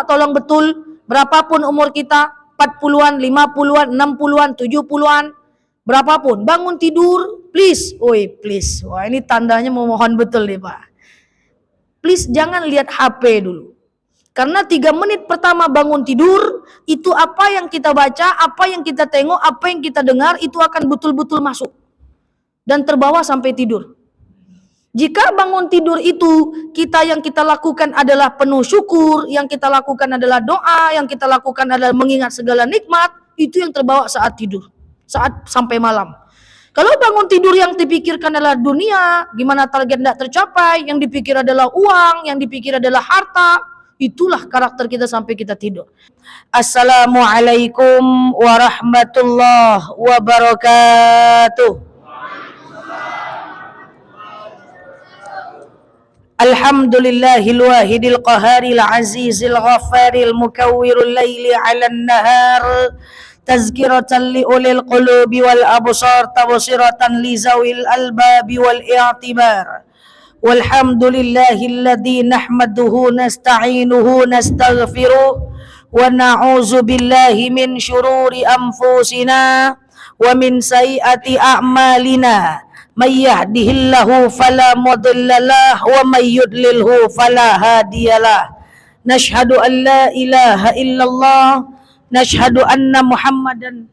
tolong betul, berapapun umur kita, 40-an, 50-an, 60-an, 70-an, berapapun, bangun tidur, please, please. Wah, ini tandanya memohon betul nih Pak. Please jangan lihat HP dulu. Karena 3 menit pertama bangun tidur, itu apa yang kita baca, apa yang kita tengok, apa yang kita dengar, itu akan betul-betul masuk. Dan terbawa sampai tidur. Jika bangun tidur itu, yang kita lakukan adalah penuh syukur, yang kita lakukan adalah doa, yang kita lakukan adalah mengingat segala nikmat, itu yang terbawa saat tidur, saat sampai malam. Kalau bangun tidur yang dipikirkan adalah dunia, gimana target tidak tercapai, yang dipikir adalah uang, yang dipikir adalah harta, itulah karakter kita sampai kita tidur. Assalamualaikum warahmatullahi wabarakatuh. Alhamdulillahil wahidil qaharil azizil ghaffaril mukawwirul laili 'alan nahar tazkiratan li ulil qulubi wal absar tabsiratan li zawil albabi wal i'tibar. Walhamdulillahilladzi nahmaduhu nasta'inuhu nastaghfiruh wa na'udzu billahi min syururi anfusina wa min sayyiati a'malina. May yahdihillahu fala mudilla lahu wa may yudlilhu fala hadiyalah. Nashhadu an la ilaha illallah, nashhadu anna Muhammadan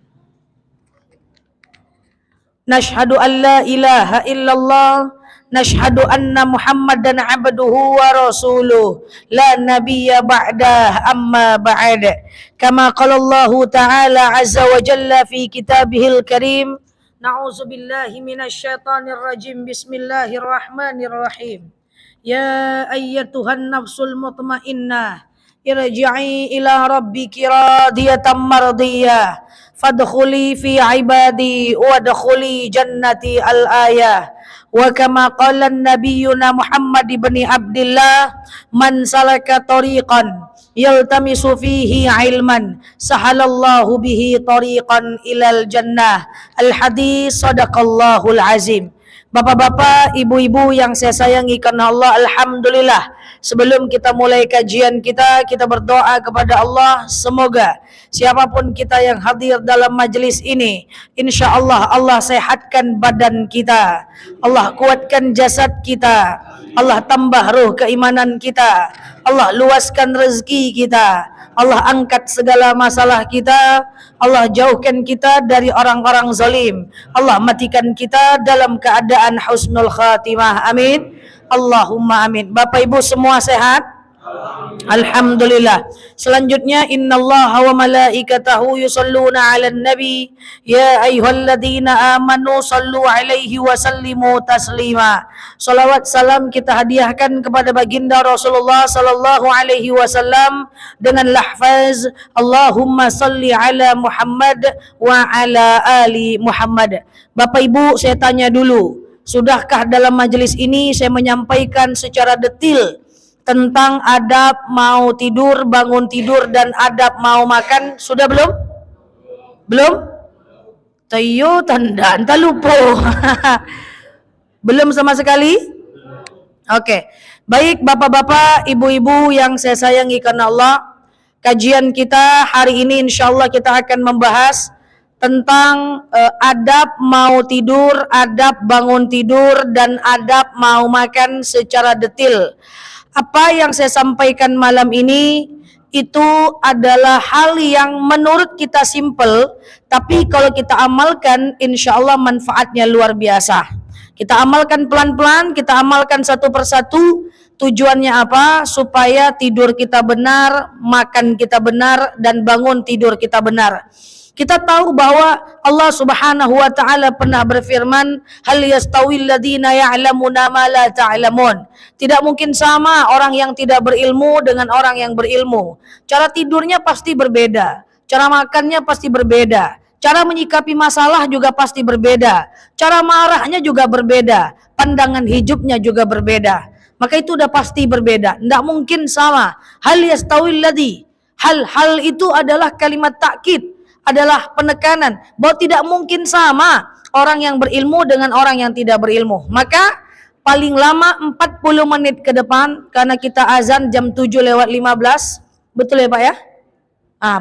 nashhadu an la ilaha illallah, nashhadu anna Muhammadan abduhu wa rasuluh, la nabiyya ba'dah amma ba'd. Kama qala Allah ta'ala azza wa jalla fi kitabihil karim. Na'udzu billahi minasyaitonir rajim. Bismillahirrahmanirrahim. Ya ayyatuhan nafsul mutmainnah, irji'i ila rabbiki radiyatan mardiyah, fadkhuli fi ibadi wadkhuli jannati al-ayah. Wa kama qala nabiyyuna Muhammad ibn Abdullah, man salaka tariqan yaltamisu fihi ilman sahalallahu bihi tariqan ilal jannah. Al hadis sadaqallahul azim. Bapak-bapak, ibu-ibu yang saya sayangi karena Allah, alhamdulillah, sebelum kita mulai kajian kita berdoa kepada Allah, semoga siapapun kita yang hadir dalam majlis ini, insya Allah Allah sehatkan badan kita, Allah kuatkan jasad kita, Allah tambah ruh keimanan kita, Allah luaskan rezeki kita, Allah angkat segala masalah kita, Allah jauhkan kita dari orang-orang zalim, Allah matikan kita dalam keadaan husnul khatimah, amin Allahumma amin. Bapak ibu semua sehat? Alhamdulillah. Selanjutnya, innallaha wa malaikatahu yusalluna 'alan nabi ya ayyuhalladzina amanu sallu 'alaihi wa sallimu taslima. Salawat salam kita hadiahkan kepada baginda Rasulullah sallallahu alaihi wasallam dengan lafaz Allahumma salli ala Muhammad wa ala ali Muhammad. Bapak ibu, saya tanya dulu, sudahkah dalam majelis ini saya menyampaikan secara detail tentang adab mau tidur, bangun tidur, dan adab mau makan? Sudah belum? Belum? Tayo tanda, anta lupa. Belum sama sekali? Oke. Baik bapak-bapak, ibu-ibu yang saya sayangi karena Allah, kajian kita hari ini insyaallah kita akan membahas tentang adab mau tidur, adab bangun tidur, dan adab mau makan secara detail. Apa yang saya sampaikan malam ini itu adalah hal yang menurut kita simpel, tapi kalau kita amalkan insya Allah manfaatnya luar biasa. Kita amalkan pelan-pelan, kita amalkan satu persatu. Tujuannya apa? Supaya tidur kita benar, makan kita benar, dan bangun tidur kita benar. Kita tahu bahwa Allah Subhanahu wa taala pernah berfirman, hal yastawil ladzina ya'lamuna ma la ta'lamun. Tidak mungkin sama orang yang tidak berilmu dengan orang yang berilmu. Cara tidurnya pasti berbeda, cara makannya pasti berbeda, cara menyikapi masalah juga pasti berbeda, cara marahnya juga berbeda, pandangan hidupnya juga berbeda. Maka itu udah pasti berbeda, tidak mungkin sama. Hal yastawil ladzi, hal itu adalah kalimat takkid, adalah penekanan bahwa tidak mungkin sama orang yang berilmu dengan orang yang tidak berilmu. Maka paling lama 40 menit ke depan, karena kita azan jam 7:15, Betul ya Pak ya?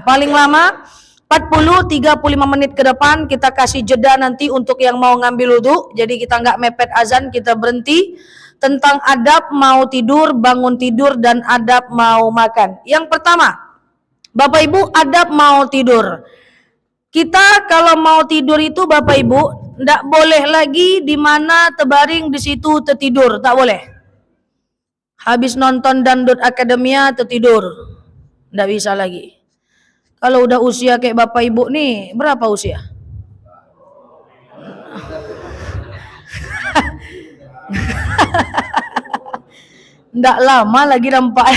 Paling lama 40-35 menit ke depan kita kasih jeda nanti untuk yang mau ngambil wudhu. Jadi kita nggak mepet azan, kita berhenti tentang adab mau tidur, bangun tidur, dan adab mau makan. Yang pertama, Bapak Ibu, adab mau tidur. Kita kalau mau tidur itu Bapak Ibu, nggak boleh lagi di mana terbaring di situ tertidur, tak boleh. Habis nonton Dangdut Akademia tertidur, nggak bisa lagi. Kalau udah usia kayak Bapak Ibu nih, berapa usia? Nggak lama lagi nampak.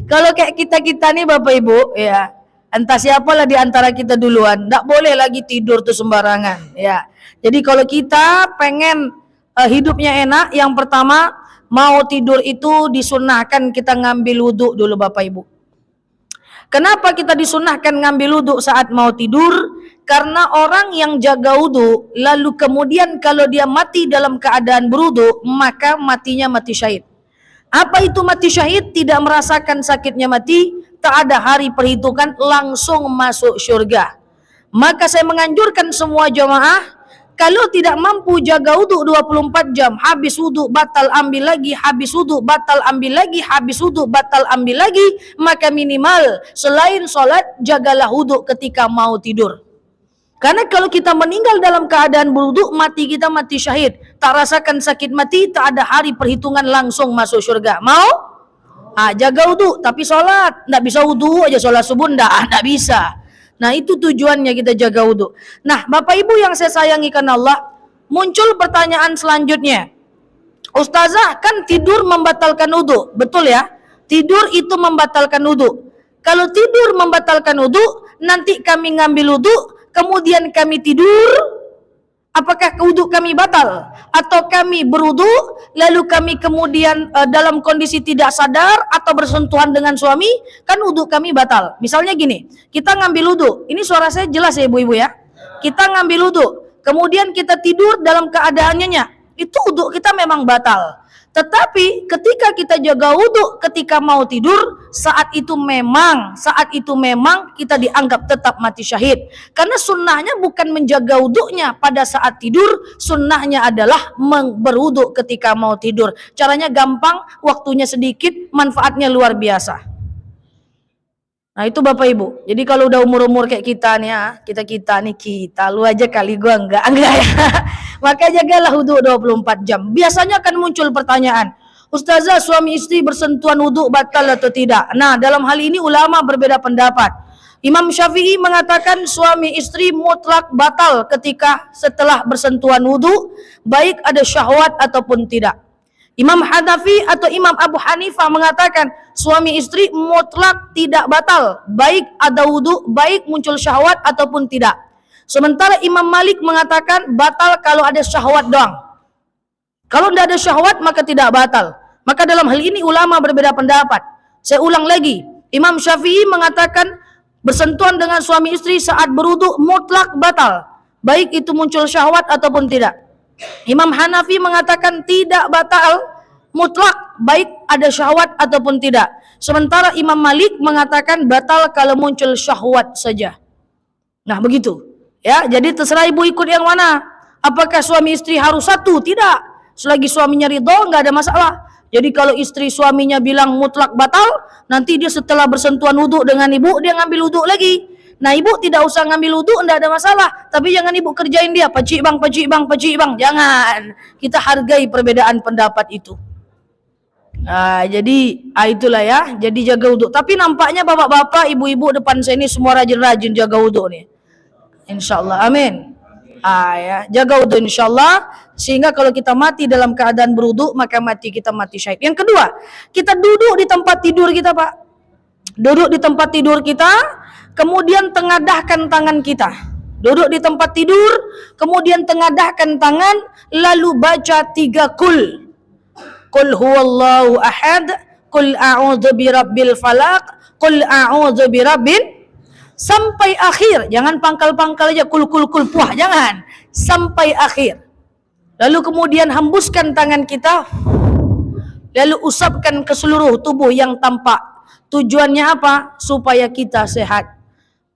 Kalau kayak kita-kita nih Bapak Ibu, ya, entah siapalah di antara kita duluan, nggak boleh lagi tidur tuh sembarangan, ya. Jadi kalau kita pengen hidupnya enak, yang pertama mau tidur itu disunahkan kita ngambil wudhu dulu Bapak Ibu. Kenapa kita disunahkan ngambil wudhu saat mau tidur? Karena orang yang jaga wudhu, lalu kemudian kalau dia mati dalam keadaan berwudhu, maka matinya mati syahid. Apa itu mati syahid? Tidak merasakan sakitnya mati, tak ada hari perhitungan, langsung masuk surga. Maka saya menganjurkan semua jamaah, kalau tidak mampu jaga wudhu 24 jam, habis wudhu batal ambil lagi, habis wudhu batal ambil lagi, habis wudhu batal ambil lagi, maka minimal selain sholat, jagalah wudhu ketika mau tidur. Karena kalau kita meninggal dalam keadaan berwudhu, mati kita mati syahid, tak rasakan sakit mati, tak ada hari perhitungan, langsung masuk surga. Mau? Jaga wudhu, tapi sholat, nggak bisa wudhu aja sholat subuh, nggak bisa. Nah itu tujuannya kita jaga wudhu. Nah Bapak Ibu yang saya sayangi karena Allah, muncul pertanyaan selanjutnya. Ustazah, kan tidur membatalkan wudhu, betul ya? Tidur itu membatalkan wudhu. Kalau tidur membatalkan wudhu, nanti kami ngambil wudhu, kemudian kami tidur, apakah wudhu kami batal? Atau kami berwudhu, lalu kami kemudian dalam kondisi tidak sadar atau bersentuhan dengan suami, kan wudhu kami batal. Misalnya gini, kita ngambil wudhu, ini suara saya jelas ya ibu-ibu ya. Kita ngambil wudhu, kemudian kita tidur dalam keadaan nyenyak, itu wudhu kita memang batal. Tetapi ketika kita jaga wudhu ketika mau tidur, saat itu memang kita dianggap tetap mati syahid. Karena sunnahnya bukan menjaga wudhunya pada saat tidur, sunnahnya adalah berwudhu ketika mau tidur. Caranya gampang, waktunya sedikit, manfaatnya luar biasa. Nah itu Bapak Ibu. Jadi kalau udah umur-umur kayak kita nih ya, kita lu aja kali, gua enggak ya. Maka jagalah wudhu 24 jam. Biasanya akan muncul pertanyaan, Ustazah, suami istri bersentuhan wudhu batal atau tidak? Nah dalam hal ini ulama berbeda pendapat. Imam Syafi'i mengatakan suami istri mutlak batal ketika setelah bersentuhan wudhu, baik ada syahwat ataupun tidak. Imam Hanafi atau Imam Abu Hanifah mengatakan suami istri mutlak tidak batal, baik ada wudhu, baik muncul syahwat ataupun tidak. Sementara Imam Malik mengatakan batal kalau ada syahwat doang. Kalau tidak ada syahwat maka tidak batal. Maka dalam hal ini ulama berbeda pendapat. Saya ulang lagi, Imam Syafi'i mengatakan bersentuhan dengan suami istri saat berwudhu mutlak batal, baik itu muncul syahwat ataupun tidak. Imam Hanafi mengatakan tidak batal mutlak, baik ada syahwat ataupun tidak. Sementara Imam Malik mengatakan batal kalau muncul syahwat saja. Nah begitu ya, jadi terserah ibu ikut yang mana. Apakah suami istri harus satu? Tidak, selagi suaminya ridho nggak ada masalah. Jadi kalau istri suaminya bilang mutlak batal, nanti dia setelah bersentuhan wudhu dengan ibu, dia ngambil wudhu lagi. Nah ibu tidak usah ngambil wudhu, enggak ada masalah. Tapi jangan ibu kerjain dia, pacik bang. Jangan. Kita hargai perbedaan pendapat itu. Nah jadi itulah ya. Jadi jaga wudhu. Tapi nampaknya bapak-bapak, ibu-ibu depan saya ini semua rajin-rajin jaga wudhu nih. InsyaAllah, amin. Ya, jaga wudhu insyaAllah. Sehingga kalau kita mati dalam keadaan berwudhu, maka kita mati syahid. Yang kedua, kita duduk di tempat tidur kita Pak. Duduk di tempat tidur kita, kemudian tengadahkan tangan kita. Duduk di tempat tidur, kemudian tengadahkan tangan, lalu baca 3 kul. Qul huwallahu ahad, qul a'udzu birabbil falaq, qul a'udzu birabbin, sampai akhir. Jangan pangkal-pangkal aja kul puah, jangan. Sampai akhir. Lalu kemudian hembuskan tangan kita, lalu usapkan ke seluruh tubuh yang tampak. Tujuannya apa? Supaya kita sehat.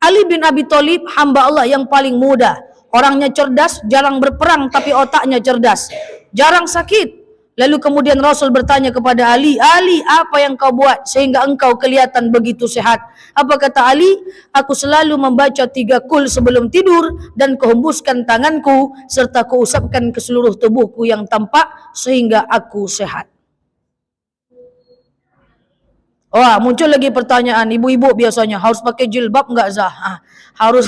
Ali bin Abi Thalib hamba Allah yang paling muda. Orangnya cerdas, jarang berperang tapi otaknya cerdas. Jarang sakit. Lalu kemudian Rasul bertanya kepada Ali, Ali, apa yang kau buat sehingga engkau kelihatan begitu sehat? Apa kata Ali? Aku selalu membaca 3 kul sebelum tidur dan kuhembuskan tanganku serta kuusapkan ke seluruh tubuhku yang tampak sehingga aku sehat. Wah, muncul lagi pertanyaan, ibu-ibu biasanya harus pakai jilbab enggak Zah? Harus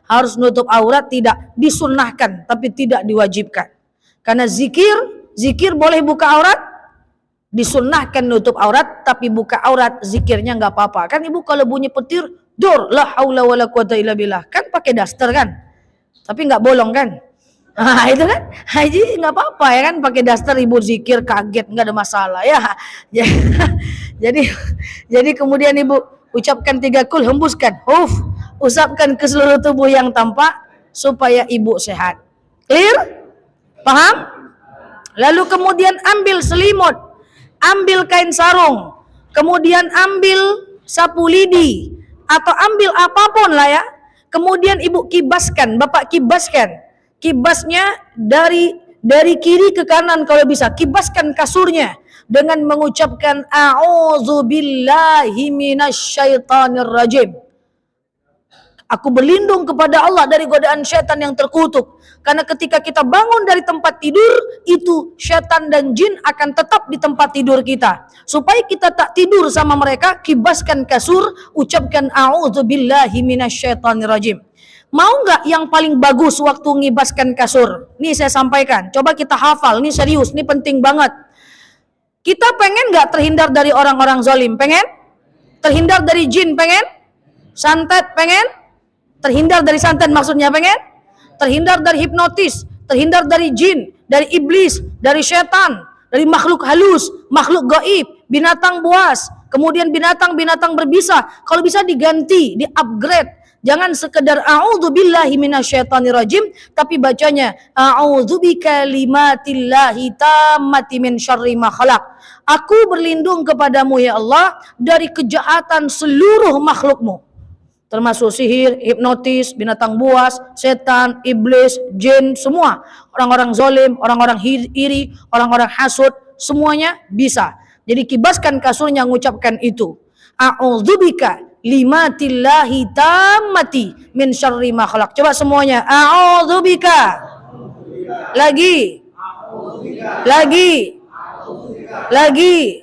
harus nutup aurat? Tidak, disunnahkan tapi tidak diwajibkan. Karena zikir boleh buka aurat, disunnahkan nutup aurat, tapi buka aurat zikirnya nggak apa-apa. Kan ibu kalau bunyi petir, dur, la haula wala quwata illa billah, kan pakai daster kan, tapi nggak bolong kan? Nah, itu kan, haji nggak apa-apa ya kan, pakai daster ibu zikir kaget nggak ada masalah ya. Jadi kemudian ibu ucapkan 3 kul, hembuskan, usapkan ke seluruh tubuh yang tampak supaya ibu sehat. Clear? Paham? Lalu kemudian ambil selimut, ambil kain sarung, kemudian ambil sapu lidi, atau ambil apapun lah ya. Kemudian ibu kibaskan, bapak kibaskan. Kibasnya dari kiri ke kanan kalau bisa. Kibaskan kasurnya dengan mengucapkan a'udzubillahi minasyaitonir rajim. Aku berlindung kepada Allah dari godaan syaitan yang terkutuk. Karena ketika kita bangun dari tempat tidur, itu syaitan dan jin akan tetap di tempat tidur kita. Supaya kita tak tidur sama mereka, kibaskan kasur, ucapkan a'udzubillahi minasyaitonirrajim. Mau nggak yang paling bagus waktu ngibaskan kasur? Nih saya sampaikan, coba kita hafal, nih serius, nih penting banget. Kita pengen nggak terhindar dari orang-orang zalim? Pengen? Terhindar dari jin? Pengen? Santet? Pengen? Terhindar dari santet maksudnya pengen? Terhindar dari hipnotis, terhindar dari jin, dari iblis, dari setan, dari makhluk halus, makhluk gaib, binatang buas, kemudian binatang-binatang berbisa. Kalau bisa diganti, di-upgrade. Jangan sekedar a'udzubillahi minasyaitonirrajim, tapi bacanya a'udzubikalimatillahi tammati min syarri ma khalaq. Aku berlindung kepadamu ya Allah dari kejahatan seluruh makhlukmu. Termasuk sihir, hipnotis, binatang buas, setan, iblis, jin, semua. Orang-orang zalim, orang-orang iri, orang-orang hasud, semuanya bisa. Jadi kibaskan kasurnya mengucapkan itu. A'udzubika limatillahi tammati min syarri ma khalaq. Coba semuanya. A'udzubika. Lagi. Lagi. Lagi.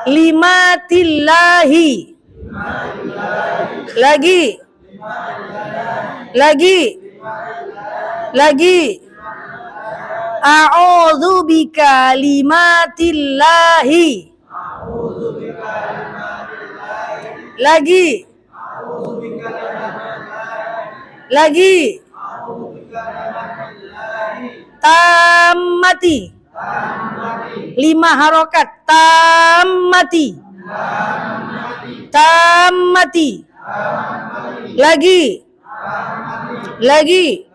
Limatillahi. Lagi. A'udzu bikalimatillahi. Lagi. Tammati. 5 harokat. Tammati. Lagi.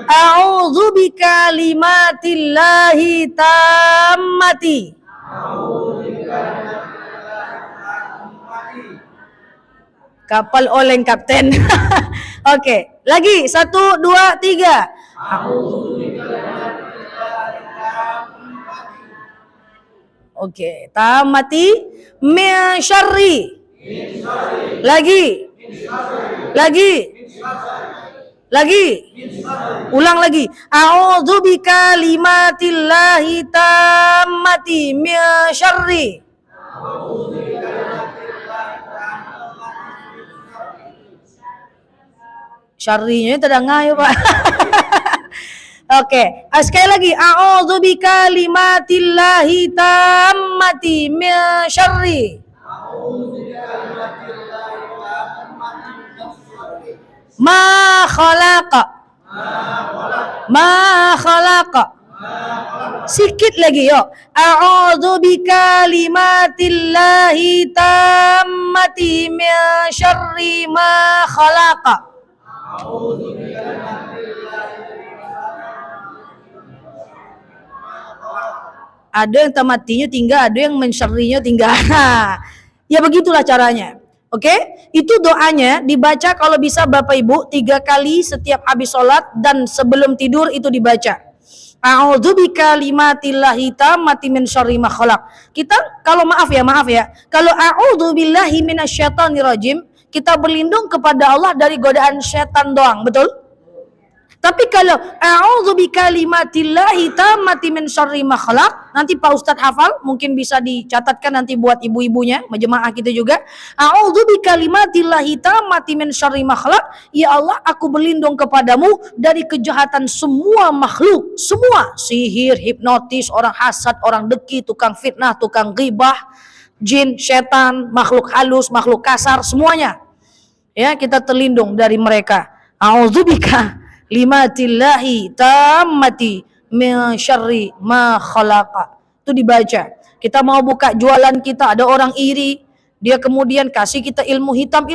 A'udzu bikalimatillahi tammati. Kapal oleng kapten. Oke, lagi 1, 2, 3. Oke, tammati min syarri. Lagi. Ulang lagi. A'udzu bikalimatillahi tammati min syarri. Syarrinya tidak ngayo, Pak. Oke, sekali lagi. A'udzu bikalimatillahi tammati min syarri ma khalaqa. Sikit lagi yuk. A'udzu bikalimatillahi tammati min syarri ma khalaqa. Ada yang tamatinya tinggal, ada yang mensyarrinya tinggal. Ya begitulah caranya. Oke, itu doanya dibaca kalau bisa Bapak Ibu 3 kali setiap habis sholat dan sebelum tidur itu dibaca. A'udzu bikalimatillahi tammati min syarri ma khalaq. Kita kalau maaf ya, kalau a'udzu billahi minasyaitonirrajim, kita berlindung kepada Allah dari godaan setan doang, betul? Tapi kalau a'udzu bikalimatillahi tammati min syarri ma khalaq, nanti Pak Ustadz hafal, mungkin bisa dicatatkan nanti buat ibu-ibunya, jemaah kita juga. A'udzu bikalimatillahi tammati min syarri ma khalaq. Ya Allah, aku berlindung kepadamu dari kejahatan semua makhluk, semua sihir, hipnotis, orang hasad, orang deki, tukang fitnah, tukang ghibah, jin, setan, makhluk halus, makhluk kasar, semuanya. Ya, kita terlindung dari mereka. A'udzubika limatillahi tammati min syarri ma khalaqa. Itu dibaca. Kita mau buka jualan kita, ada orang iri, dia kemudian kasih kita ilmu hitam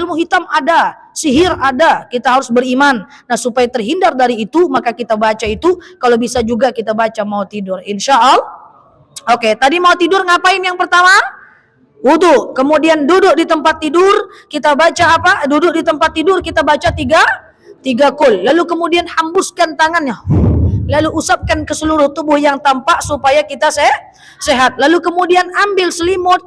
ada, sihir ada, kita harus beriman. Nah, supaya terhindar dari itu, maka kita baca itu, kalau bisa juga kita baca mau tidur, insya Allah. Oke, tadi mau tidur ngapain yang pertama? Wudu, kemudian duduk di tempat tidur, kita baca apa? Duduk di tempat tidur, kita baca tiga kul. Lalu kemudian hembuskan tangannya, lalu usapkan ke seluruh tubuh yang tampak supaya kita sehat. Lalu kemudian ambil selimut,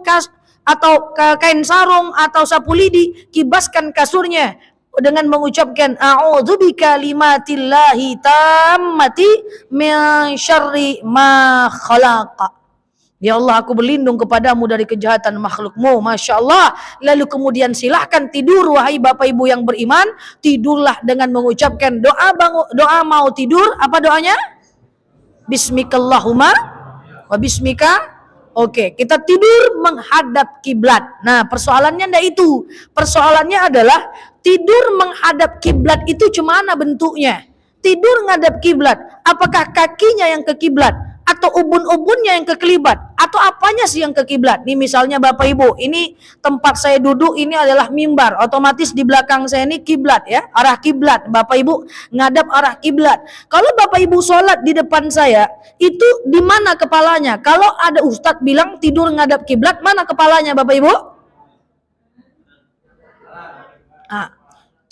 atau kain sarung atau sapu lidi, kibaskan kasurnya dengan mengucapkan a'udzu bikalimatillahi tammati min syarri ma khalaqa. Ya Allah, aku berlindung kepadamu dari kejahatan makhlukmu. Masya Allah. Lalu kemudian silahkan tidur, wahai Bapak Ibu yang beriman. Tidurlah dengan mengucapkan doa mau tidur. Apa doanya? Bismikallahumma wa bismika. Oke, kita tidur menghadap kiblat. Nah, persoalannya enggak itu. Persoalannya adalah tidur menghadap kiblat itu cemana bentuknya? Tidur ngadap kiblat. Apakah kakinya yang ke kiblat? Atau ubun-ubunnya yang ke kiblat, atau apanya sih yang ke kiblat? Nih misalnya Bapak Ibu, ini tempat saya duduk ini adalah mimbar, otomatis di belakang saya ini kiblat ya, arah kiblat. Bapak Ibu ngadap arah kiblat. Kalau Bapak Ibu sholat di depan saya, itu di mana kepalanya? Kalau ada ustadz bilang tidur ngadap kiblat, mana kepalanya Bapak Ibu?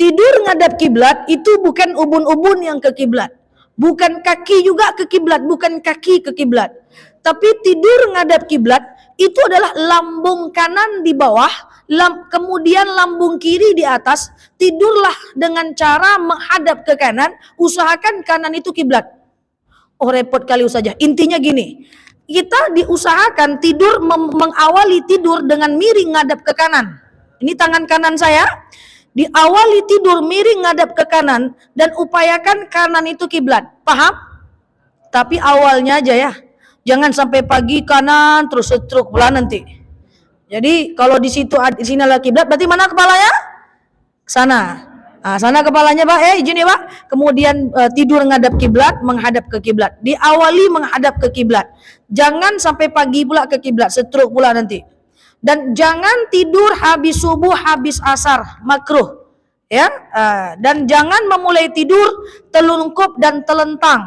Tidur ngadap kiblat itu bukan ubun-ubun yang ke kiblat. Bukan kaki juga ke kiblat, bukan kaki ke kiblat. Tapi tidur ngadap kiblat itu adalah lambung kanan di bawah, kemudian lambung kiri di atas. Tidurlah dengan cara menghadap ke kanan, usahakan kanan itu kiblat. Oh, repot kali saja. Intinya gini, kita diusahakan tidur mengawali tidur dengan miring ngadap ke kanan. Ini tangan kanan saya. Diawali tidur miring ngadap ke kanan dan upayakan kanan itu kiblat. Paham? Tapi awalnya aja ya. Jangan sampai pagi kanan terus setruk pula nanti. Jadi kalau di situ di sini adalah kiblat, berarti mana kepalanya? Sana. Nah, sana kepalanya Pak. Izin ya Pak. Kemudian tidur ngadap kiblat, menghadap ke kiblat. Diawali menghadap ke kiblat. Jangan sampai pagi pula ke kiblat, setruk pula nanti. Dan jangan tidur habis subuh, habis asar, makruh. Ya, dan jangan memulai tidur telungkup dan telentang,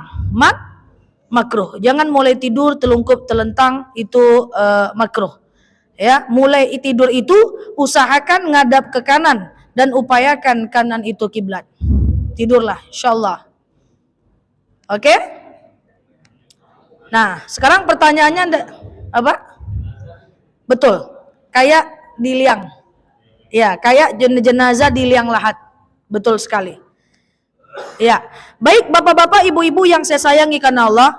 makruh. Jangan mulai tidur telungkup telentang, itu makruh. Ya, mulai tidur itu usahakan ngadap ke kanan dan upayakan kanan itu kiblat. Tidurlah, insyaallah. Oke? Nah, sekarang pertanyaannya apa? Betul. Kayak di liang. Ya, kayak jenazah di liang lahat. Betul sekali. Ya. Baik Bapak-bapak, Ibu-ibu yang saya sayangi karena Allah,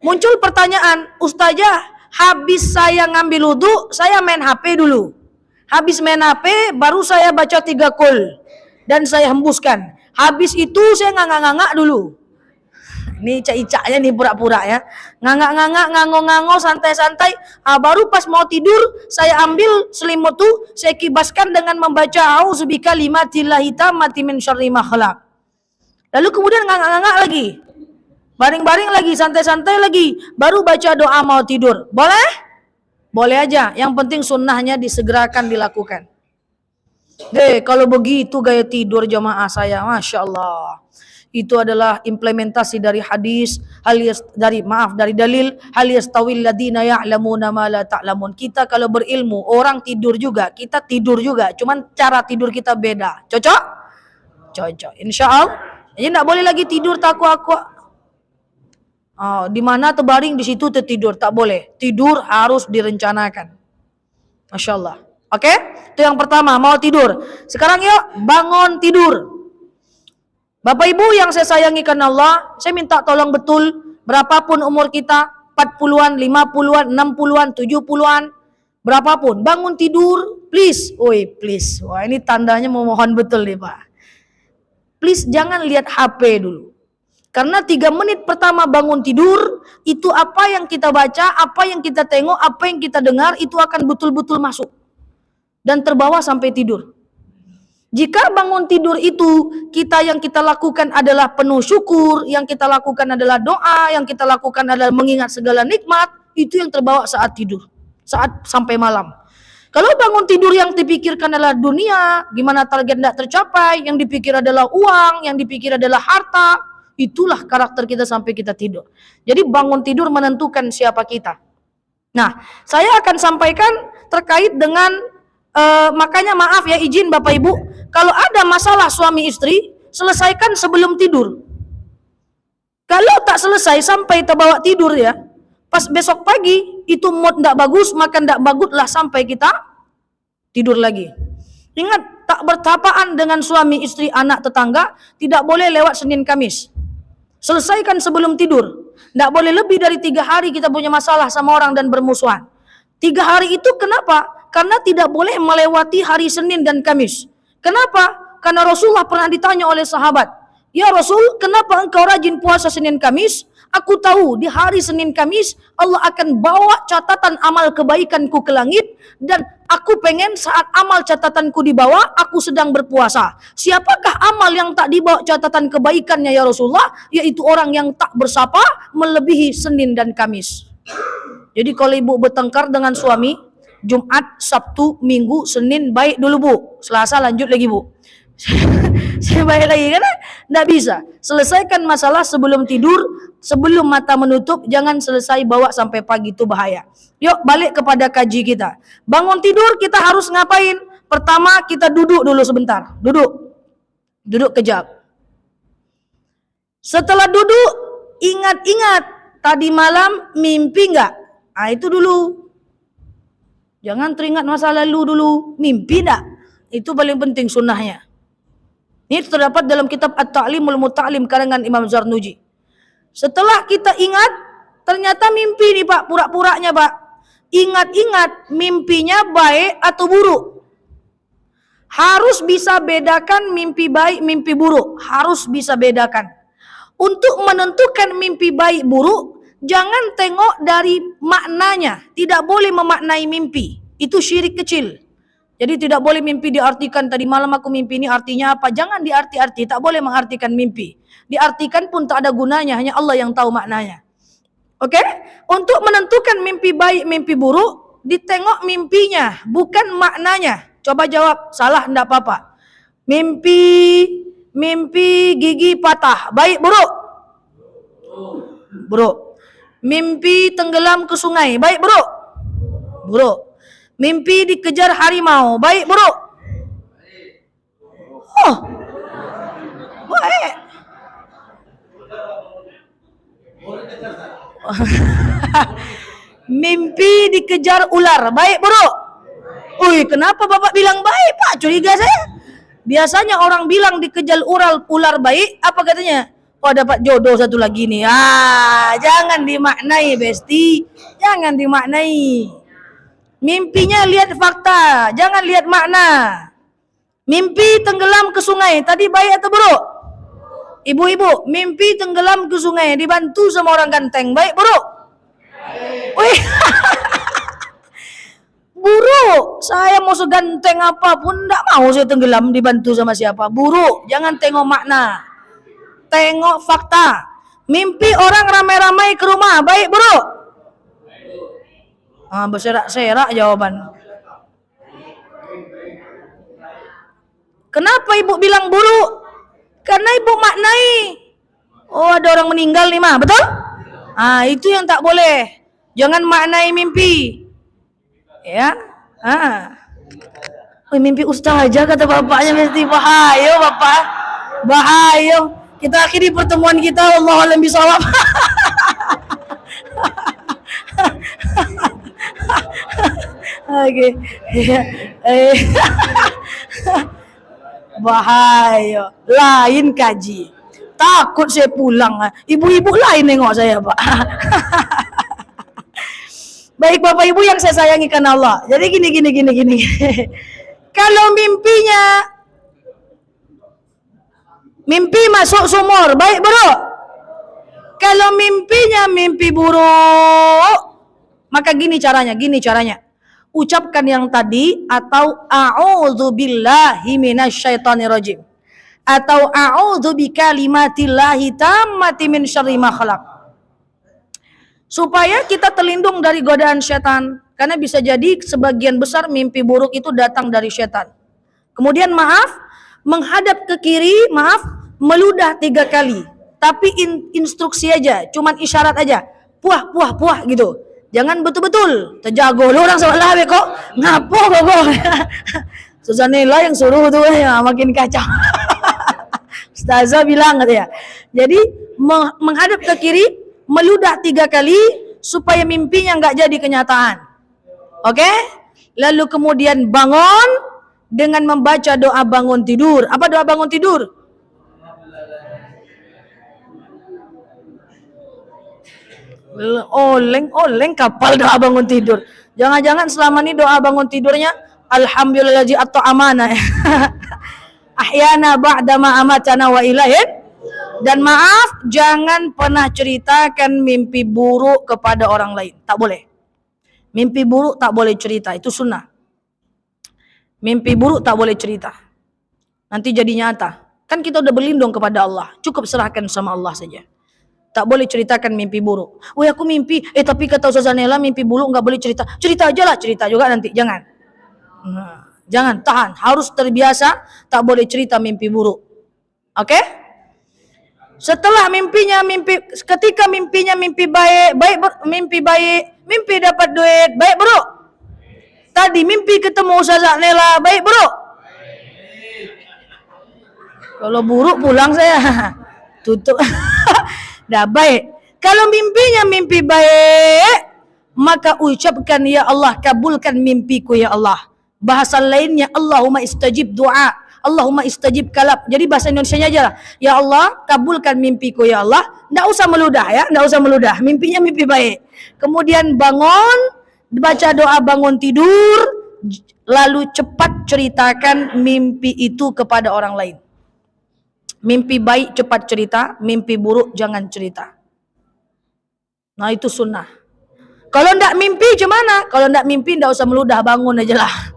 muncul pertanyaan, Ustazah, habis saya ngambil wudu, saya main HP dulu. Habis main HP, baru saya baca 3 kul dan saya hembuskan. Habis itu saya ngangak-ngangak dulu. Ini cak-caknya nih pura-pura ya. Ngangak-ngangak, ngango-ngango, santai-santai. Baru pas mau tidur, saya ambil selimut tuh, saya kibaskan dengan membaca a'udzubika limatillahi tammati min syarri ma khalaq. Lalu kemudian ngangak-ngangak lagi. Baring-baring lagi, santai-santai lagi. Baru baca doa mau tidur. Boleh? Boleh aja. Yang penting sunnahnya disegerakan dilakukan. Kalau begitu gaya tidur jamaah saya, Masya Allah. Itu adalah implementasi dari hadis, dari dalil hal yastawil ladina ya'lamuna ma la ta'lamun. Kita kalau berilmu, orang tidur juga, kita tidur juga, cuman cara tidur kita beda. Cocok? Cocok. Insyaallah. Jadi enggak boleh lagi tidur takwa-takwa. Di mana terbaring di situ tertidur, tak boleh. Tidur harus direncanakan. Masya Allah. Oke? Itu yang pertama, mau tidur. Sekarang yuk bangun tidur. Bapak Ibu yang saya sayangi karena Allah, saya minta tolong betul, berapapun umur kita, 40-an, 50-an, 60-an, 70-an, berapapun, bangun tidur, please. Please. Wah, ini tandanya memohon betul nih Pak. Please jangan lihat HP dulu. Karena 3 menit pertama bangun tidur, itu apa yang kita baca, apa yang kita tengok, apa yang kita dengar, itu akan betul-betul masuk. Dan terbawa sampai tidur. Jika bangun tidur itu yang kita lakukan adalah penuh syukur, yang kita lakukan adalah doa, yang kita lakukan adalah mengingat segala nikmat, itu yang terbawa saat tidur, saat sampai malam. Kalau bangun tidur yang dipikirkan adalah dunia, gimana target tidak tercapai, yang dipikir adalah uang, yang dipikir adalah harta, itulah karakter kita sampai kita tidur. Jadi bangun tidur menentukan siapa kita. Nah, saya akan sampaikan terkait dengan makanya maaf ya, izin Bapak Ibu, kalau ada masalah suami istri, selesaikan sebelum tidur. Kalau tak selesai sampai terbawa tidur ya, pas besok pagi itu mood tidak bagus, makan tidak bagus lah sampai kita tidur lagi. Ingat, tak bertapaan dengan suami istri, anak, tetangga, tidak boleh lewat Senin Kamis. Selesaikan sebelum tidur. Tidak boleh lebih dari 3 hari kita punya masalah sama orang dan bermusuhan. 3 hari itu kenapa? Karena tidak boleh melewati hari Senin dan Kamis. Kenapa? Karena Rasulullah pernah ditanya oleh sahabat, "Ya Rasul, kenapa engkau rajin puasa Senin Kamis? Aku tahu di hari Senin Kamis Allah akan bawa catatan amal kebaikanku ke langit, dan aku pengen saat amal catatanku dibawa, aku sedang berpuasa. Siapakah amal yang tak dibawa catatan kebaikannya ya Rasulullah? Yaitu orang yang tak bersapa melebihi Senin dan Kamis." Jadi kalau ibu bertengkar dengan suami, Jumat, Sabtu, Minggu, Senin baik dulu Bu, Selasa lanjut lagi Bu. Saya baik lagi kan? Tidak bisa. Selesaikan masalah sebelum tidur, sebelum mata menutup, jangan selesai bawa sampai pagi, itu bahaya. Yuk balik kepada kaji kita. Bangun tidur kita harus ngapain? Pertama kita duduk dulu sebentar. Duduk kejap. Setelah duduk, ingat-ingat tadi malam mimpi enggak? Itu dulu. Jangan teringat masa lalu dulu. Mimpi enggak? Itu paling penting sunnahnya. Ini terdapat dalam kitab At-Ta'limul Muta'lim karangan Imam Zarnuji. Setelah kita ingat, ternyata mimpi nih Pak, pura-puranya Pak. Ingat-ingat mimpinya baik atau buruk. Harus bisa bedakan mimpi baik, mimpi buruk. Harus bisa bedakan. Untuk menentukan mimpi baik buruk, jangan tengok dari maknanya. Tidak boleh memaknai mimpi. Itu syirik kecil. Jadi tidak boleh mimpi diartikan tadi malam aku mimpi ini artinya apa. Jangan diarti-arti. Tak boleh mengartikan mimpi. Diartikan pun tak ada gunanya. Hanya Allah yang tahu maknanya. Oke? Untuk menentukan mimpi baik, mimpi buruk, ditengok mimpinya, bukan maknanya. Coba jawab. Salah enggak apa-apa. Mimpi gigi patah. Baik buruk? Buruk. Mimpi tenggelam ke sungai. Baik buruk? Buruk. Mimpi dikejar harimau. Baik buruk? Oh, baik. Mimpi dikejar ular. Baik buruk? Kenapa Bapak bilang baik Pak? Curiga saya. Biasanya orang bilang dikejar ular baik. Apa katanya? Dapat jodoh satu lagi nih. Jangan dimaknai Besti. Jangan dimaknai. Mimpinya lihat fakta, jangan lihat makna. Mimpi tenggelam ke sungai, tadi baik atau buruk? Ibu-ibu, mimpi tenggelam ke sungai, dibantu sama orang ganteng, baik buruk? Wih, buruk. Saya mau seganteng apapun, enggak mau saya tenggelam dibantu sama siapa. Buruk, jangan tengok makna. Tengok fakta. Mimpi orang ramai-ramai ke rumah, baik buruk? Berserak-serak jawaban. Kenapa ibu bilang buruk? Karena ibu maknai Oh, ada orang meninggal nih mah, betul? Ah, itu yang tak boleh. Jangan maknai mimpi. Ya. Ah. Oh, mimpi ustaz aja kata bapaknya mesti bahaya bapak. Bahaya. Kita akhiri pertemuan kita. Wallahu a'lam bishawab. Oke. Bahaya. Lain kaji. Takut saya pulang. Ibu-ibu lain nengok saya, Pak. Baik Bapak Ibu yang saya sayangi karena Allah. Jadi gini. Kalau mimpi masuk sumur, baik bro. Kalau mimpinya mimpi buruk, maka gini caranya. Ucapkan yang tadi atau a'udzubillahi minasyaitonirrajim atau a'udzu bikalimatillahi tammati min syarri ma khalaq. Supaya kita terlindung dari godaan setan. Karena bisa jadi sebagian besar mimpi buruk itu datang dari setan. Kemudian menghadap ke kiri, meludah 3 kali. Tapi instruksi aja, cuman isyarat aja. Puah gitu. Jangan betul-betul. Terjago lu orang salah kok. Ngapo kok. Susanela yang suruh tuh ya, makin kacau. Ustazah bilang katanya. Jadi menghadap ke kiri, meludah 3 kali supaya mimpinya nggak jadi kenyataan. Oke? Lalu kemudian bangun dengan membaca doa bangun tidur. Apa doa bangun tidur? Oleng kapal doa bangun tidur. Jangan-jangan selama ini doa bangun tidurnya alhamdulillahi atau amanah. Ahyana ba'dama amatana wa ilahin. Dan maaf, jangan pernah ceritakan mimpi buruk kepada orang lain. Tak boleh. Mimpi buruk tak boleh cerita. Itu sunnah. Mimpi buruk tak boleh cerita. Nanti jadi nyata. Kan kita udah berlindung kepada Allah. Cukup serahkan sama Allah saja. Tak boleh ceritakan mimpi buruk. Wah aku mimpi. Tapi kata Ustazah Nela mimpi buruk gak boleh cerita. Cerita aja lah. Cerita juga nanti. Jangan. Jangan. Tahan. Harus terbiasa. Tak boleh cerita mimpi buruk. Oke? Setelah ketika mimpinya mimpi baik, mimpi dapat duit, baik bro. Tadi mimpi ketemu Ustazah Nela, baik bro. Kalau buruk pulang saya, tutup. Dah baik. Kalau mimpinya mimpi baik, maka ucapkan ya Allah, kabulkan mimpiku ya Allah. Bahasa lainnya Allahumma istajib doa. Allahumma istajib kalab. Jadi bahasa Indonesianya aja lah. Ya Allah, kabulkan mimpiku ya Allah. Nggak usah meludah ya, nggak usah meludah. Mimpinya mimpi baik. Kemudian bangun, baca doa bangun tidur, lalu cepat ceritakan mimpi itu kepada orang lain. Mimpi baik cepat cerita, mimpi buruk jangan cerita. Nah itu sunnah. Kalau nggak mimpi gimana? Kalau nggak mimpi nggak usah meludah, bangun aja lah.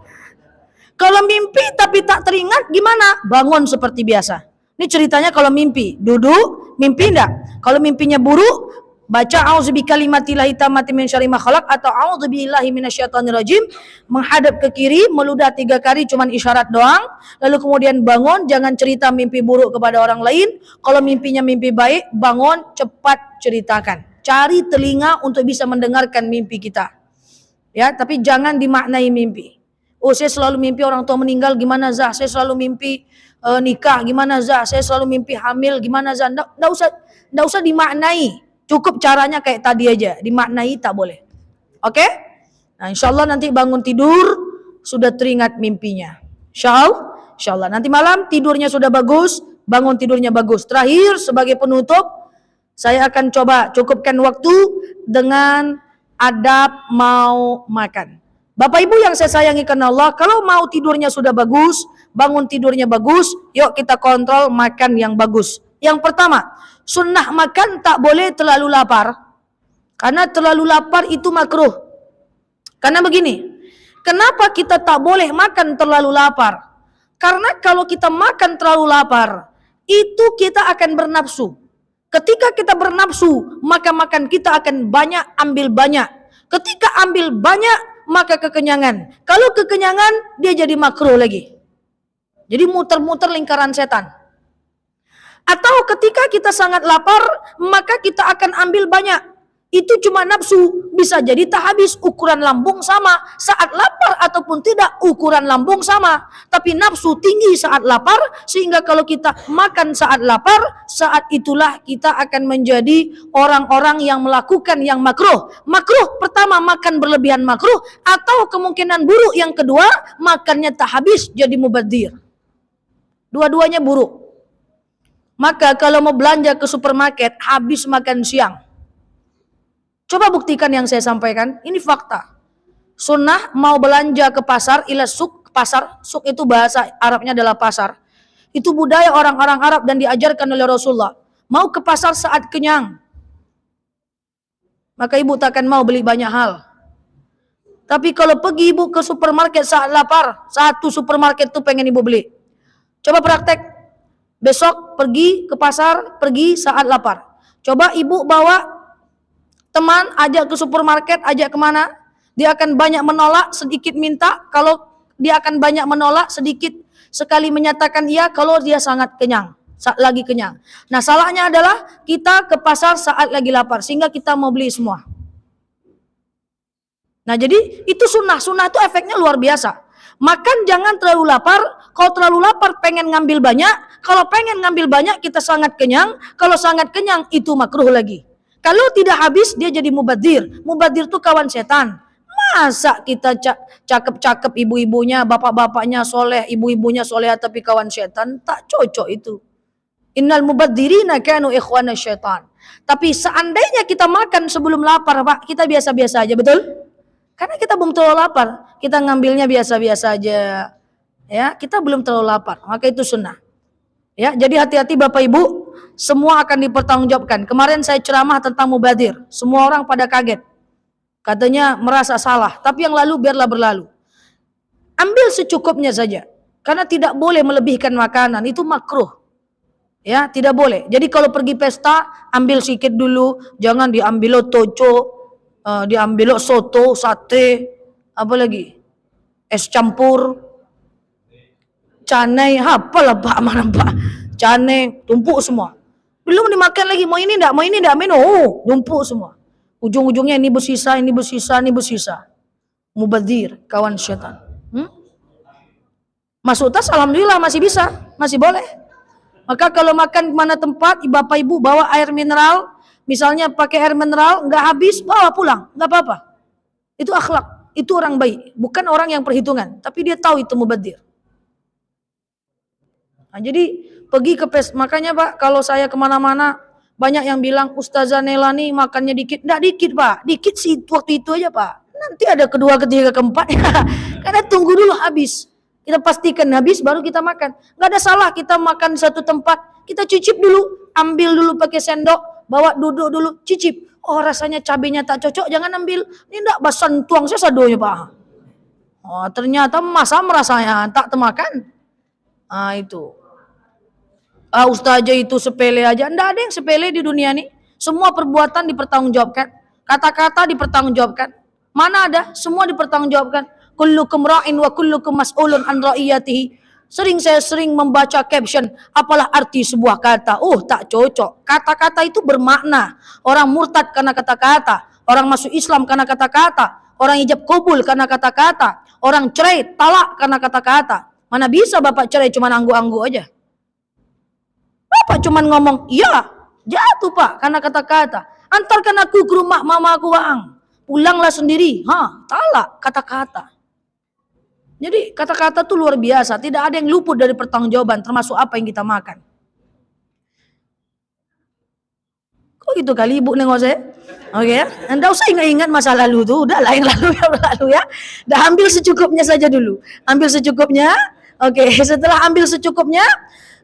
Kalau mimpi tapi tak teringat gimana? Bangun seperti biasa. Ini ceritanya kalau mimpi. Duduk, mimpi enggak? Kalau mimpinya buruk, baca a'udzubikalimatillahi tammati min syarri ma khalaq atau a'udzubillahi minasyaitonirrajim, menghadap ke kiri, meludah 3 kali cuman isyarat doang. Lalu kemudian bangun, jangan cerita mimpi buruk kepada orang lain. Kalau mimpinya mimpi baik, bangun, cepat ceritakan. Cari telinga untuk bisa mendengarkan mimpi kita. Ya, tapi jangan dimaknai mimpi. Oh saya selalu mimpi orang tua meninggal, gimana Zah? Saya selalu mimpi nikah, gimana Zah? Saya selalu mimpi hamil, gimana Zah? Nggak usah dimaknai. Cukup caranya kayak tadi aja, dimaknai tak boleh. Oke? Nah insya Allah nanti bangun tidur sudah teringat mimpinya. Insya Allah nanti malam tidurnya sudah bagus, bangun tidurnya bagus. Terakhir sebagai penutup, saya akan coba cukupkan waktu dengan adab mau makan. Bapak Ibu yang saya sayangi karena Allah, kalau mau tidurnya sudah bagus, bangun tidurnya bagus, yuk kita kontrol makan yang bagus. Yang pertama, sunnah makan tak boleh terlalu lapar. Karena terlalu lapar itu makruh. Karena begini, kenapa kita tak boleh makan terlalu lapar? Karena kalau kita makan terlalu lapar, itu kita akan bernafsu. Ketika kita bernafsu, maka makan kita akan banyak, ambil banyak. Ketika ambil banyak, maka kekenyangan. Kalau kekenyangan, dia jadi makruh lagi. Jadi muter-muter lingkaran setan. Atau ketika kita sangat lapar, maka kita akan ambil banyak. Itu cuma nafsu, bisa jadi tak habis. Ukuran lambung sama, saat lapar ataupun tidak, ukuran lambung sama. Tapi nafsu tinggi saat lapar, sehingga kalau kita makan saat lapar, saat itulah kita akan menjadi orang-orang yang melakukan yang makruh. Makruh pertama, makan berlebihan makruh. Atau kemungkinan buruk yang kedua, makannya tak habis, jadi mubadzir. Dua-duanya buruk. Maka kalau mau belanja ke supermarket, habis makan siang. Coba buktikan yang saya sampaikan, ini fakta. Sunnah mau belanja ke pasar, ila suk, pasar, suk itu bahasa Arabnya adalah pasar. Itu budaya orang-orang Arab dan diajarkan oleh Rasulullah. Mau ke pasar saat kenyang, maka ibu takkan mau beli banyak hal. Tapi kalau pergi ibu ke supermarket saat lapar, satu supermarket tuh pengen ibu beli. Coba praktek. Besok pergi ke pasar, pergi saat lapar. Coba ibu bawa teman, ajak ke supermarket, ajak kemana? Dia akan banyak menolak, sedikit minta. Kalau dia akan banyak menolak, sedikit sekali menyatakan iya kalau dia sangat kenyang, saat lagi kenyang. Nah, salahnya adalah kita ke pasar saat lagi lapar, sehingga kita mau beli semua. Nah, jadi itu sunnah. Sunnah itu efeknya luar biasa. Makan jangan terlalu lapar. Kalau terlalu lapar pengen ngambil banyak. Kalau pengen ngambil banyak kita sangat kenyang. Kalau sangat kenyang itu makruh lagi. Kalau tidak habis dia jadi mubadzir. Mubadzir itu kawan setan. Masa kita cakep-cakep ibu-ibunya, bapak-bapaknya soleh, ibu-ibunya soleh tapi kawan setan? Tak cocok itu. Innal mubadzirina kanu ikhwana syaitan. Tapi seandainya kita makan sebelum lapar, Pak, kita biasa-biasa aja, betul? Karena kita belum terlalu lapar, kita ngambilnya biasa-biasa aja. Ya, kita belum terlalu lapar, maka itu sunnah. Ya, jadi hati-hati Bapak Ibu, semua akan dipertanggungjawabkan. Kemarin saya ceramah tentang mubadzir, semua orang pada kaget. Katanya merasa salah, tapi yang lalu biarlah berlalu. Ambil secukupnya saja, karena tidak boleh melebihkan makanan, itu makruh. Ya, tidak boleh. Jadi kalau pergi pesta, ambil sedikit dulu, jangan diambil toco, diambil soto, sate, apa lagi? Es campur, canai, apalah Pak, mana Pak? Canai, tumpuk semua. Belum dimakan lagi, mau ini enggak, oh, tumpuk semua. Ujung-ujungnya ini bersisa, ini bersisa, ini bersisa. Mubadzir, kawan syaitan. Masuk tas, alhamdulillah masih bisa, masih boleh. Maka kalau makan kemana tempat, Bapak Ibu bawa air mineral, misalnya pakai air mineral, nggak habis, bawa pulang, nggak apa-apa. Itu akhlak, itu orang baik, bukan orang yang perhitungan, tapi dia tahu itu mubadzir. Nah, jadi pergi ke makanya Pak, kalau saya kemana-mana, banyak yang bilang, Ustazah Nela nih makannya dikit. Nggak dikit Pak, dikit sih waktu itu aja Pak. Nanti ada kedua, ketiga, keempat, karena tunggu dulu habis. Kita pastikan habis baru kita makan. Nggak ada salah kita makan satu tempat, kita cicip dulu, ambil dulu pakai sendok, bawa duduk dulu, cicip. Oh rasanya cabenya tak cocok, jangan ambil. Ini enggak basan tuang saya sadonya Pak. Oh ternyata masam rasanya tak temakan. Ah itu. Ustazah itu sepele aja. Enggak ada yang sepele di dunia ini. Semua perbuatan dipertanggungjawabkan. Kata-kata dipertanggungjawabkan. Mana ada? Semua dipertanggungjawabkan. Kullukum ra'in wa kullukum mas'ulun an ra'iyatihi. Saya sering membaca caption, apalah arti sebuah kata? Tak cocok. Kata-kata itu bermakna. Orang murtad karena kata-kata, orang masuk Islam karena kata-kata, orang ijab kabul karena kata-kata, orang cerai, talak karena kata-kata. Mana bisa Bapak cerai cuma anggu-anggu aja? Bapak cuma ngomong, iya, jatuh Pak karena kata-kata. Antarkan aku ke rumah mama aku Waang. Pulanglah sendiri. Talak kata-kata. Jadi kata-kata itu luar biasa, tidak ada yang luput dari pertanggungjawaban, termasuk apa yang kita makan. Kok gitu kali ibu nengok saya? Oke ya, Anda usah ingat-ingat masa lalu tuh, udah lah yang lalu ya berlalu ya. Dah ambil secukupnya saja dulu, ambil secukupnya. Oke, setelah ambil secukupnya,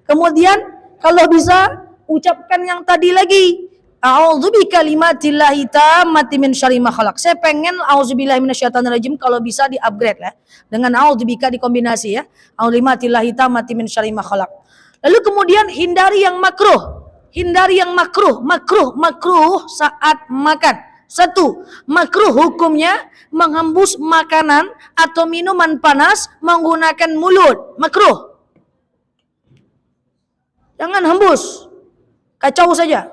kemudian kalau bisa ucapkan yang tadi lagi. A'udzu bikalimatillahi tammati min syarri ma khalaq. Saya pengen auzubillahi minasyaitonirrajim kalau bisa di-upgrade lah. Dengan a'udzubika dikombinasi ya. A'udzu bikalimatillahi tammati min syarri ma khalaq. Lalu kemudian hindari yang makruh. Hindari yang makruh saat makan. Satu, makruh hukumnya menghembus makanan atau minuman panas menggunakan mulut. Makruh. Jangan hembus. Kacau saja.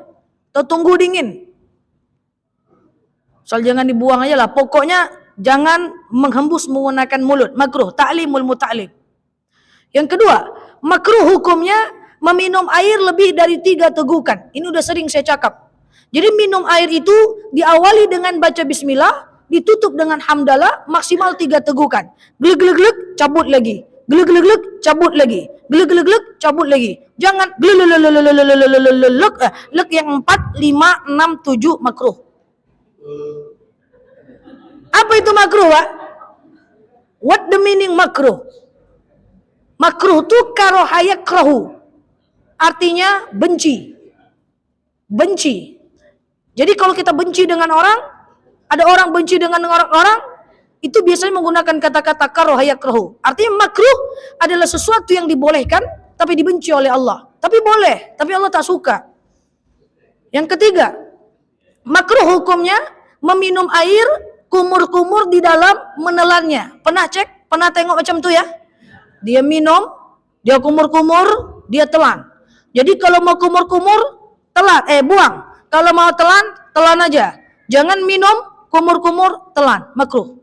Atau tunggu dingin. Soal jangan dibuang aja lah. Pokoknya jangan menghembus menggunakan mulut. Makruh. Ta'limul muta'lim. Yang kedua, makruh hukumnya meminum air lebih dari 3 tegukan. Ini udah sering saya cakap. Jadi minum air itu diawali dengan baca bismillah, ditutup dengan hamdalah, maksimal 3 tegukan. Glek-glek-glek, cabut lagi. Glek-glek-glek, cabut lagi. Glek-glek-glek, cabut lagi. Jangan lek yang 4, 5, 6, 7 makruh. Apa itu makruh, Pak? What the meaning makruh? Makruh itu karohayakrahu. Artinya benci. Benci. Jadi kalau kita benci dengan orang, ada orang benci dengan orang, itu biasanya menggunakan kata-kata karohayakrahu. Artinya makruh adalah sesuatu yang dibolehkan, tapi dibenci oleh Allah. Tapi boleh, tapi Allah tak suka. Yang ketiga, makruh hukumnya meminum air kumur-kumur di dalam menelannya. Pernah cek? Pernah tengok macam tu ya? Dia minum, dia kumur-kumur, dia telan. Jadi kalau mau kumur-kumur, buang. Kalau mau telan, telan aja. Jangan minum, kumur-kumur, telan. Makruh.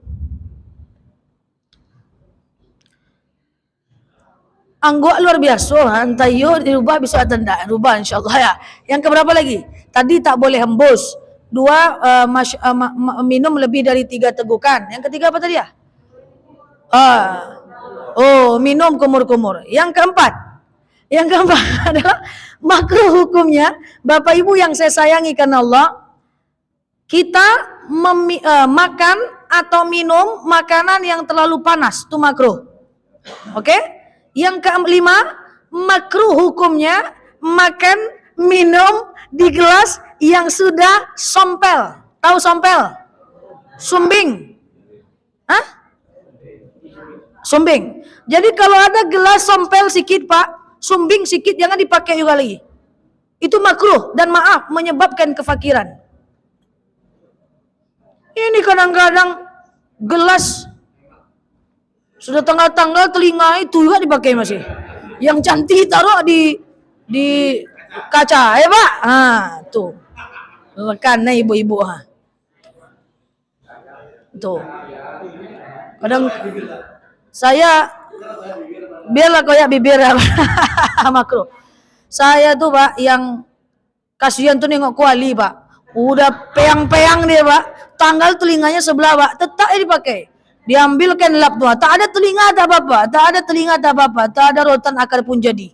Anggok luar biasa, antayo dirubah bisa atau tidak? Rubah insyaAllah ya. Yang keberapa lagi? Tadi tak boleh hembus. 2, minum lebih dari 3 tegukan. Yang ketiga apa tadi ya? Minum kumur-kumur. Yang keempat adalah makruh hukumnya, Bapak Ibu yang saya sayangi karena Allah, kita makan atau minum makanan yang terlalu panas, itu makruh. Oke? Yang kelima, makruh hukumnya makan, minum di gelas yang sudah sompel. Tahu sompel? Sumbing. Hah? Sumbing. Jadi kalau ada gelas sompel sikit, Pak, sumbing sikit, jangan dipakai juga lagi. Itu makruh dan maaf menyebabkan kefakiran. Ini kadang-kadang gelas sudah tanggal-tanggal telinga itu juga dipakai masih. Yang cantik taruh di kaca, ya Pak. Tuh. Lekan ibu-ibu Tuh. Kadang saya biarlah koyak bibir makruh. Saya tuh Pak yang kasihan tuh nengok kuali Pak. Udah peang-peang dia Pak. Tanggal telinganya sebelah Pak. Tetap dipakai. Diambilkan lap tuh. Tak ada telinga tak apa-apa. Tak ada telinga tak apa-apa. Tak ada rotan akar pun jadi.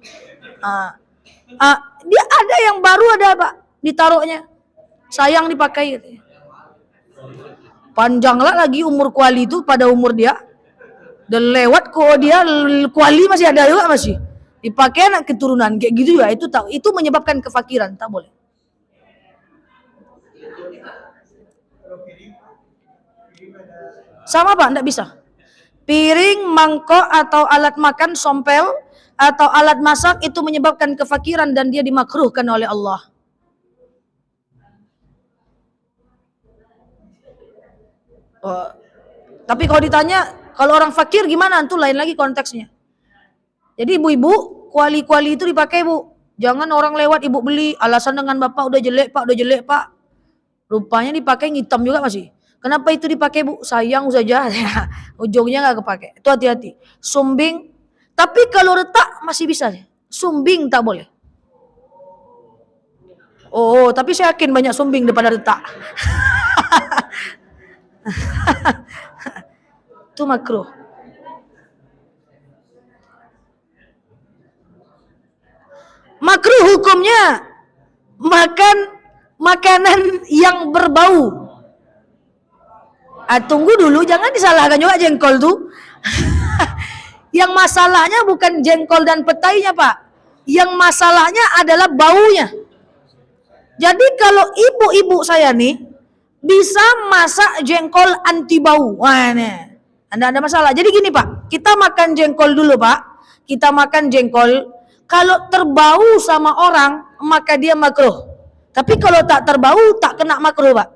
Dia ada yang baru ada Pak. Ditaruhnya. Sayang dipakai. Panjanglah lagi umur kuali itu pada umur dia. Dan lewat kok dia kuali masih ada juga masih dipakai anak keturunan kayak gitu ya, itu menyebabkan kefakiran, tak boleh. Sama Pak, enggak bisa. Piring, mangkok atau alat makan, sompel atau alat masak itu menyebabkan kefakiran dan dia dimakruhkan oleh Allah. Tapi kalau ditanya kalau orang fakir gimana? Itu lain lagi konteksnya. Jadi ibu-ibu, kuali-kuali itu dipakai Bu. Jangan orang lewat ibu beli, alasan dengan bapak udah jelek Pak. Rupanya dipakai hitam juga masih. Kenapa itu dipakai Bu? Sayang saja. Ujungnya nggak kepake. Itu hati-hati. Sumbing. Tapi kalau retak masih bisa. Sumbing tak boleh. Tapi saya yakin banyak sumbing daripada retak. Itu makruh. Makruh hukumnya makan makanan yang berbau. Tunggu dulu, jangan disalahkan juga jengkol tuh. Yang masalahnya bukan jengkol dan petainya Pak. Yang masalahnya adalah baunya. Jadi kalau ibu-ibu saya nih bisa masak jengkol anti bau. Wah, nih. Anda ada masalah. Jadi gini Pak, kita makan jengkol dulu Pak. Kita makan jengkol. Kalau terbau sama orang, maka dia makruh. Tapi kalau tak terbau, tak kena makruh Pak.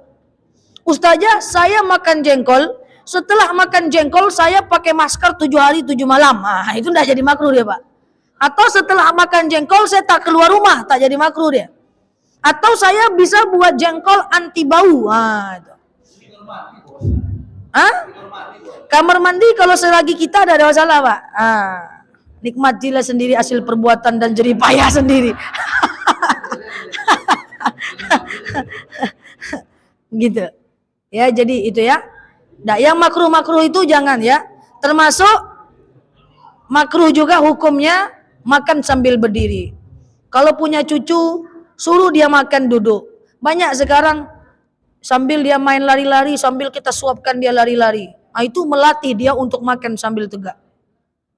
Ustazah, saya makan jengkol. Setelah makan jengkol, saya pakai masker 7 hari 7 malam. Itu tidak jadi makruh dia Pak. Atau setelah makan jengkol, saya tak keluar rumah, tak jadi makruh dia. Atau saya bisa buat jengkol anti bau. Hah? Kamar mandi kalau selagi kita ada masalah, Pak. Nikmatilah sendiri hasil perbuatan dan jerih payah sendiri. Gitu. Ya, jadi itu ya. Nah, yang makruh-makruh itu jangan ya. Termasuk makruh juga hukumnya makan sambil berdiri. Kalau punya cucu, suruh dia makan duduk. Banyak sekarang sambil dia main lari-lari, sambil kita suapkan dia lari-lari. Itu melatih dia untuk makan sambil tegak.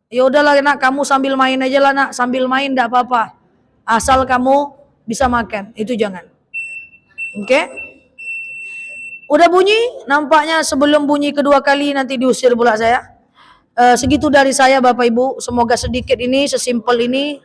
Ya udahlah nak, kamu sambil main aja lah nak, sambil main enggak apa-apa. Asal kamu bisa makan, itu jangan. Oke? Udah bunyi, nampaknya sebelum bunyi kedua kali nanti diusir pula saya. Segitu dari saya Bapak Ibu, semoga sedikit ini, sesimpel ini